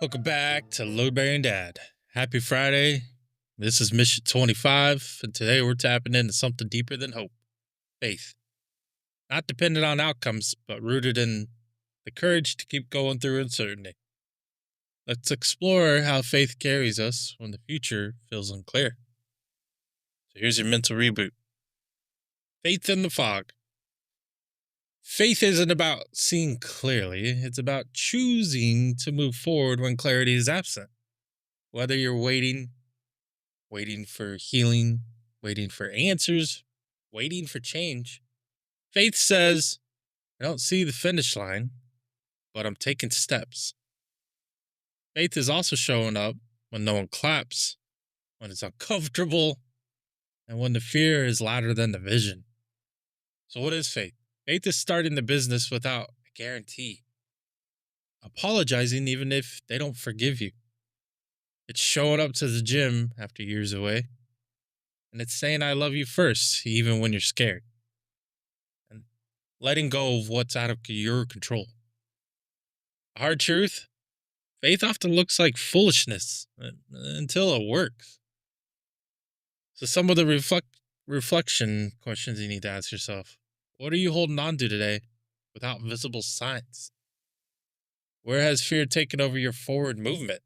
Welcome back to Load Bearing Dad. Happy Friday. This is mission 25, and today we're tapping into something deeper than hope, faith. Not dependent on outcomes, but rooted in the courage to keep going through uncertainty. Let's explore how faith carries us when the future feels unclear. So here's your mental reboot. Faith in the fog. Faith isn't about seeing clearly, it's about choosing to move forward when clarity is absent. Whether you're waiting for healing, waiting for answers, waiting for change, faith says, I don't see the finish line, but I'm taking steps. Faith is also showing up when no one claps, when it's uncomfortable, and when the fear is louder than the vision. So, what is faith? Faith is starting the business without a guarantee, apologizing even if they don't forgive you. It's showing up to the gym after years away, and it's saying I love you first, even when you're scared, and letting go of what's out of your control. A hard truth, faith often looks like foolishness until it works. So some of the reflection questions you need to ask yourself. What are you holding on to today without visible signs? Where has fear taken over your forward movement?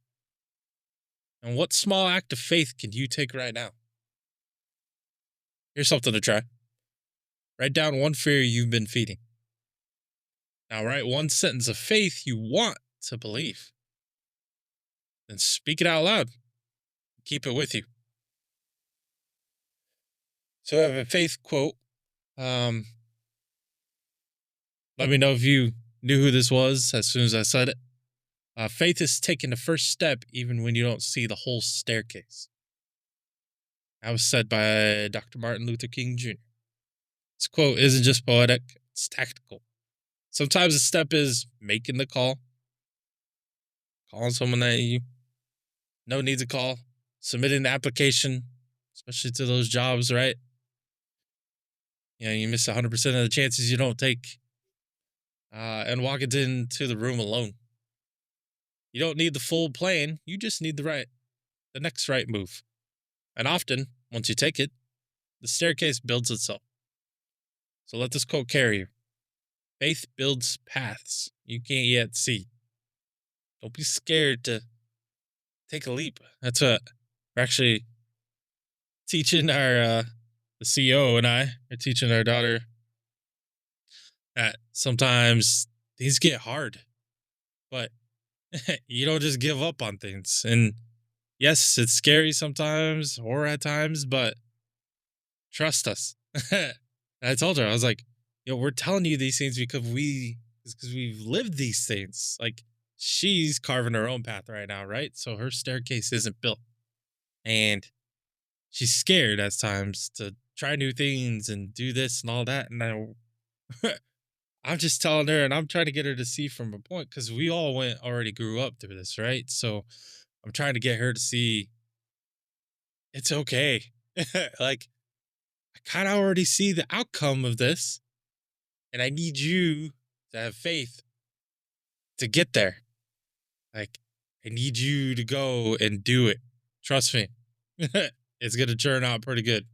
And what small act of faith can you take right now? Here's something to try. Write down one fear you've been feeding. Now write one sentence of faith you want to believe. Then speak it out loud. Keep it with you. So I have a faith quote. Let me know if you knew who this was as soon as I said it. Faith is taking the first step even when you don't see the whole staircase. That was said by Dr. Martin Luther King Jr. This quote isn't just poetic, it's tactical. Sometimes a step is making the call, calling someone that you know needs a call, submitting the application, especially to those jobs, right? You miss 100% of the chances you don't take. And walking into the room alone. You don't need the full plan, you just need the next right move. And often, once you take it, the staircase builds itself. So let this quote carry you. Faith builds paths you can't yet see. Don't be scared to take a leap. That's what we're actually teaching our, the CEO and I are teaching our daughter that sometimes things get hard, but you don't just give up on things. And yes, it's scary sometimes or at times, but trust us. I told her, I was like, we're telling you these things because we've lived these things. Like, she's carving her own path right now, right? So her staircase isn't built. And she's scared at times to try new things and do this and all that. And I'm just telling her, and I'm trying to get her to see from a point, because we all already grew up through this, right? So I'm trying to get her to see it's okay. Like, I kind of already see the outcome of this, and I need you to have faith to get there. Like, I need you to go and do it. Trust me, it's going to turn out pretty good.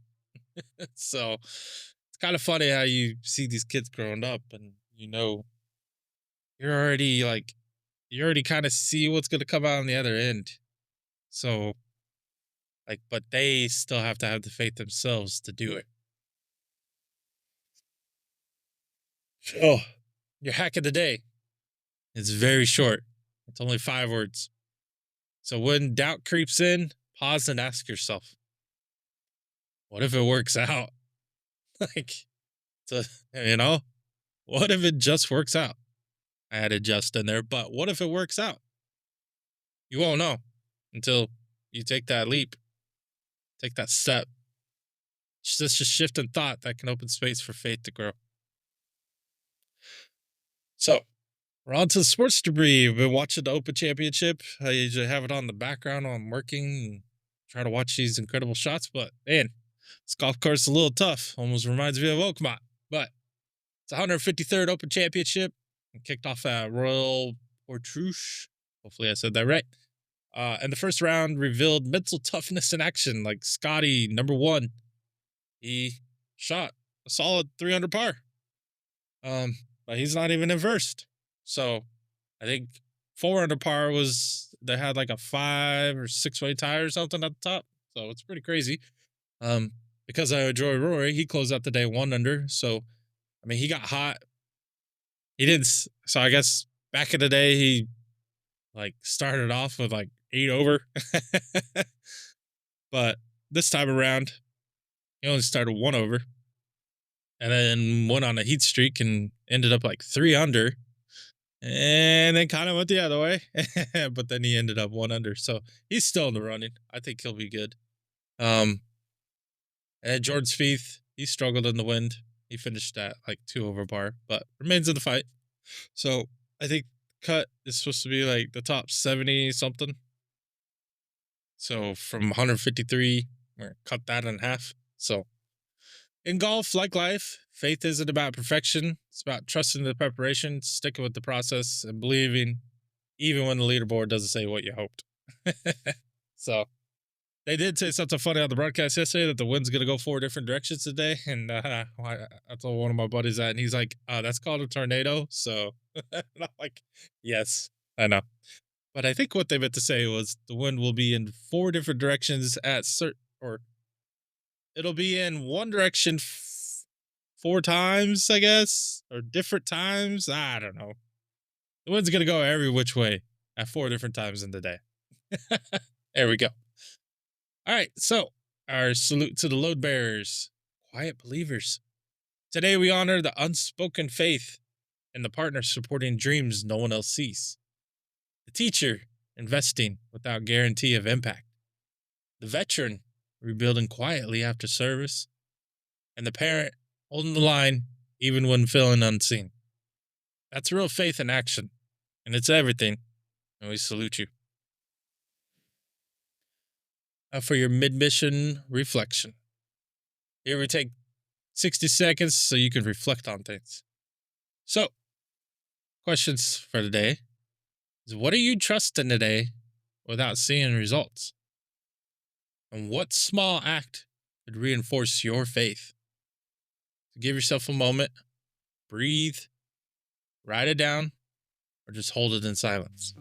So it's kind of funny how you see these kids growing up and you already kind of see what's going to come out on the other end. So, but they still have to have the faith themselves to do it. So, your hack of the day is very short. It's only 5 words. So when doubt creeps in, pause and ask yourself, what if it works out? What if it just works out? I added just in there, but what if it works out? You won't know until you take that leap, take that step. It's just a shift in thought that can open space for faith to grow. So, we're on to the Sports Debrief. I've been watching the Open Championship. I usually have it on the background while I'm working and try to watch these incredible shots, but man, this golf course is a little tough. Almost reminds me of Oakmont, but it's the 153rd Open Championship. It kicked off at Royal Portrush Hopefully, I said that right. And the first round revealed mental toughness in action. Like Scotty, number one, he shot a solid 300 par. But he's not even in first. So I think 400 par was they had like a 5 or 6 way tie or something at the top. So it's pretty crazy. Um, because I enjoy Rory, he closed out the day 1 under. So I mean, he got hot. He didn't. So I guess back in the day, he like started off with like 8 over, but this time around, he only started 1 over, and then went on a heat streak and ended up like 3 under, and then kind of went the other way, but then he ended up 1 under. So he's still in the running. I think he'll be good. And Jordan Spieth, he struggled in the wind. He finished at like 2 over par, but remains in the fight. So I think cut is supposed to be like the top 70 something. So from 153, we're gonna cut that in half. So in golf, like life, faith isn't about perfection. It's about trusting the preparation, sticking with the process, and believing even when the leaderboard doesn't say what you hoped. So they did say something funny on the broadcast yesterday that the wind's gonna go 4 different directions today, and I told one of my buddies that, and he's like, "That's called a tornado." So and I'm like, "Yes, I know." But I think what they meant to say was the wind will be in 4 different directions at or it'll be in one direction 4 times, I guess, or different times. I don't know. The wind's gonna go every which way at 4 different times in the day. There we go. All right, so our salute to the load bearers, quiet believers. Today we honor the unspoken faith and the partner supporting dreams no one else sees. The teacher investing without guarantee of impact. The veteran rebuilding quietly after service. And the parent holding the line even when feeling unseen. That's real faith in action. And it's everything. And we salute you. Now for your mid-mission reflection. Here we take 60 seconds so you can reflect on things. So, questions for the day is, what are you trusting today without seeing results? And what small act could reinforce your faith? So give yourself a moment, breathe, write it down, or just hold it in silence.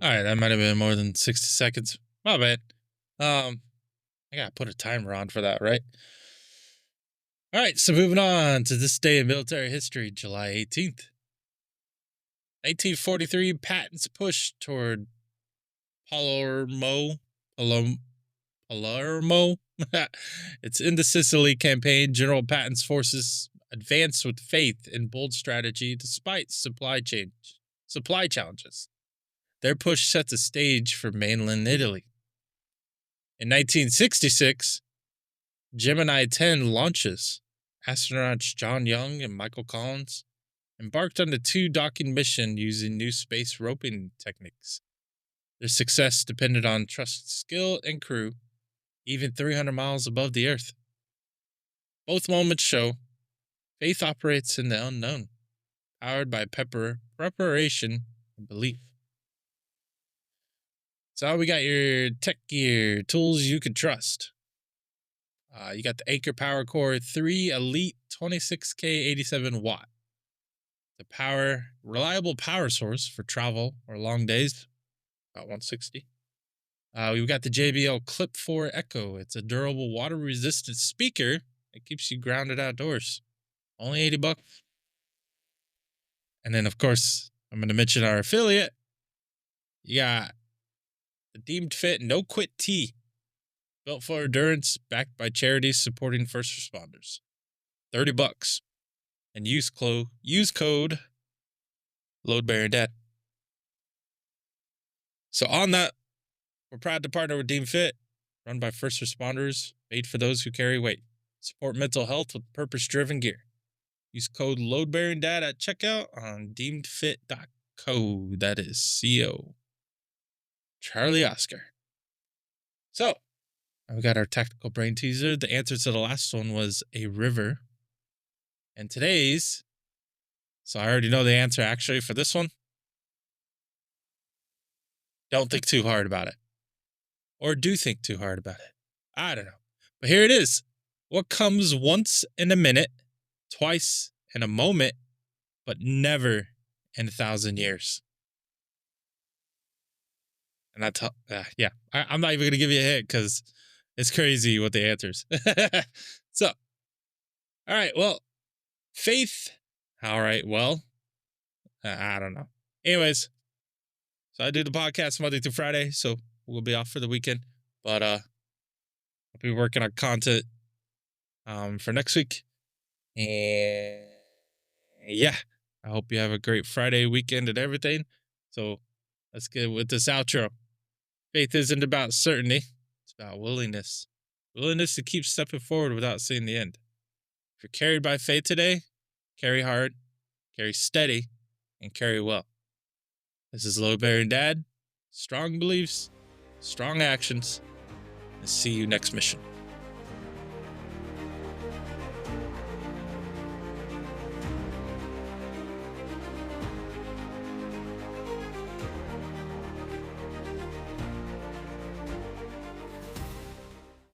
All right, that might have been more than 60 seconds. My bad. I gotta put a timer on for that, right? All right, so moving on to this day in military history, July 18th. 1943, Patton's push toward Palermo. Palermo. It's in the Sicily campaign. General Patton's forces advanced with faith and bold strategy despite supply challenges. Their push set the stage for mainland Italy. In 1966, Gemini 10 launches. Astronauts John Young and Michael Collins embarked on the 2 docking mission using new space roping techniques. Their success depended on trusted skill and crew, even 300 miles above the Earth. Both moments show faith operates in the unknown. powered by preparation and belief. So we got your tech gear, tools you can trust. You got the Anchor Power Core 3 Elite 26K 87 watt. The reliable power source for travel or long days, about 160. We've got the JBL Clip 4 Echo. It's a durable, water-resistant speaker that keeps you grounded outdoors. Only $80. And then, of course, I'm going to mention our affiliate. You got the Deemed Fit No Quit Tee. Built for endurance, backed by charities supporting first responders. $30. And use code LoadBearingDad. So on that, we're proud to partner with Deem Fit, run by first responders, made for those who carry weight. Support mental health with purpose-driven gear. Use code LoadBearingDad at checkout on deemedfit.co. That is CO. Charlie Oscar. So, we got our technical brain teaser. The answer to the last one was a river. And today's, so I already know the answer actually for this one. Don't think too hard about it. Or do think too hard about it. I don't know. But here it is. What comes once in a minute, twice in a moment, but never in 1,000 years? And I'm not even going to give you a hint because it's crazy what the answers. So, all right, well, faith. All right, well, I don't know. Anyways, so I do the podcast Monday through Friday, so we'll be off for the weekend. But I'll be working on content for next week. And yeah, I hope you have a great Friday weekend and everything. So let's get with this outro. Faith isn't about certainty. It's about willingness. Willingness to keep stepping forward without seeing the end. If you're carried by faith today, carry hard, carry steady, and carry well. This is Load Bearing Dad. Strong beliefs, strong actions, and see you next mission.